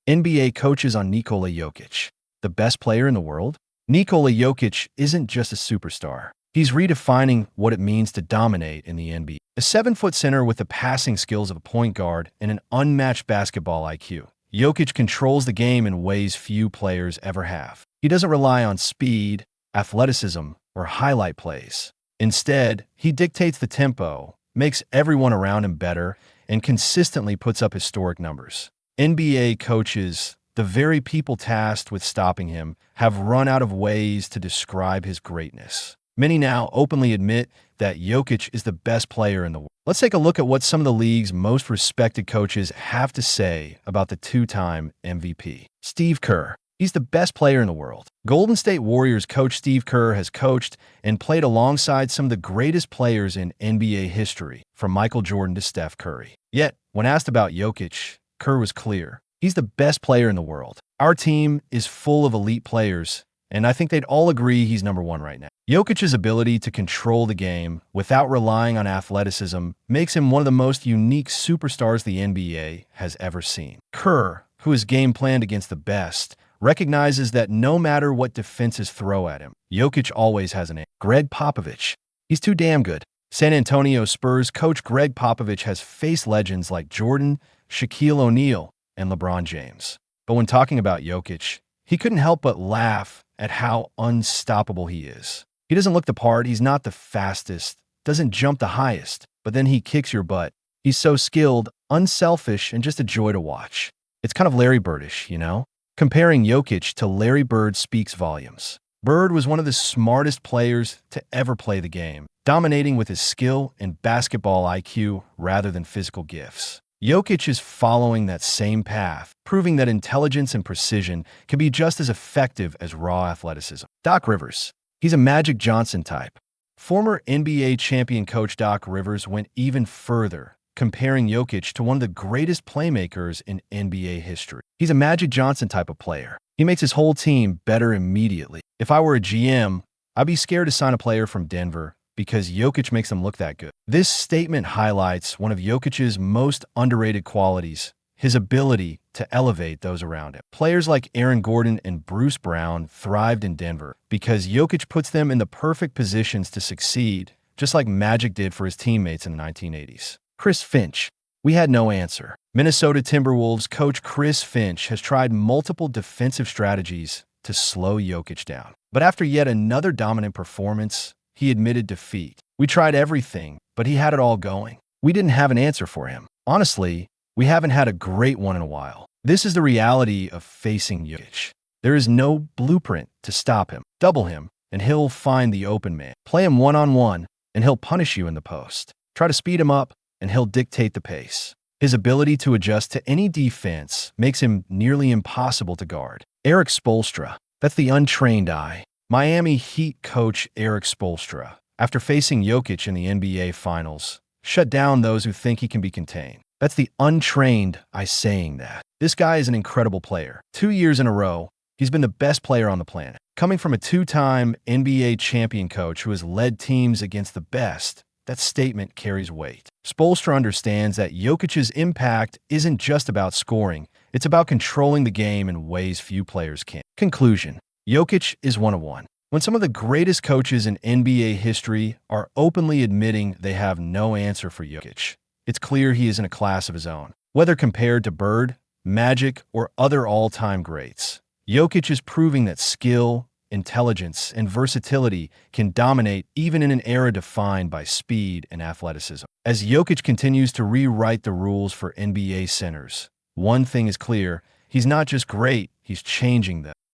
NBA coaches on Nikola Jokic, the best player in the world? Nikola Jokic isn't just a superstar. He's redefining what it means to dominate in the NBA. A 7-foot center with the passing skills of a point guard and an unmatched basketball IQ. Jokic controls the game in ways few players ever have. He doesn't rely on speed, athleticism, or highlight plays. Instead, he dictates the tempo, makes everyone around him better, and consistently puts up historic numbers. NBA coaches, the very people tasked with stopping him, have run out of ways to describe his greatness. Many now openly admit that Jokic is the best player in the world. Let's take a look at what some of the league's most respected coaches have to say about the two-time MVP. Steve Kerr. He's the best player in the world. Golden State Warriors coach Steve Kerr has coached and played alongside some of the greatest players in NBA history, from Michael Jordan to Steph Curry. Yet, when asked about Jokic, Kerr was clear. He's the best player in the world. Our team is full of elite players, and I think they'd all agree he's number one right now. Jokic's ability to control the game without relying on athleticism makes him one of the most unique superstars the NBA has ever seen. Kerr, who is game planned against the best, recognizes that no matter what defenses throw at him, Jokic always has an answer. Greg Popovich. He's too damn good. San Antonio Spurs coach Greg Popovich has faced legends like Jordan, Shaquille O'Neal, and LeBron James. But when talking about Jokic, he couldn't help but laugh at how unstoppable he is. He doesn't look the part, he's not the fastest, doesn't jump the highest, but then he kicks your butt. He's so skilled, unselfish, and just a joy to watch. It's kind of Larry Birdish, you know? Comparing Jokic to Larry Bird speaks volumes. Bird was one of the smartest players to ever play the game, dominating with his skill and basketball IQ rather than physical gifts. Jokic is following that same path, proving that intelligence and precision can be just as effective as raw athleticism. Doc Rivers. He's a Magic Johnson type. Former NBA champion coach Doc Rivers went even further, comparing Jokic to one of the greatest playmakers in NBA history. He's a Magic Johnson type of player. He makes his whole team better immediately. If I were a GM, I'd be scared to sign a player from Denver because Jokic makes them look that good. This statement highlights one of Jokic's most underrated qualities, his ability to elevate those around him. Players like Aaron Gordon and Bruce Brown thrived in Denver because Jokic puts them in the perfect positions to succeed, just like Magic did for his teammates in the 1980s. Chris Finch. We had no answer. Minnesota Timberwolves coach Chris Finch has tried multiple defensive strategies to slow Jokic down. But after yet another dominant performance, he admitted defeat. We tried everything, but he had it all going. We didn't have an answer for him. Honestly, we haven't had a great one in a while. This is the reality of facing Jokic. There is no blueprint to stop him. Double him, and he'll find the open man. Play him one-on-one, and he'll punish you in the post. Try to speed him up, and he'll dictate the pace. His ability to adjust to any defense makes him nearly impossible to guard. Eric Spoelstra. That's the untrained eye. Miami Heat coach Eric Spoelstra, after facing Jokic in the NBA Finals, shut down those who think he can be contained. That's the untrained eye saying that. This guy is an incredible player. 2 years in a row, he's been the best player on the planet. Coming from a two-time NBA champion coach who has led teams against the best, that statement carries weight. Spoelstra understands that Jokic's impact isn't just about scoring, it's about controlling the game in ways few players can. Conclusion. Jokic is one of one. When some of the greatest coaches in NBA history are openly admitting they have no answer for Jokic, it's clear he is in a class of his own. Whether compared to Bird, Magic, or other all-time greats, Jokic is proving that skill, intelligence, and versatility can dominate even in an era defined by speed and athleticism. As Jokic continues to rewrite the rules for NBA centers, one thing is clear, he's not just great, he's changing them.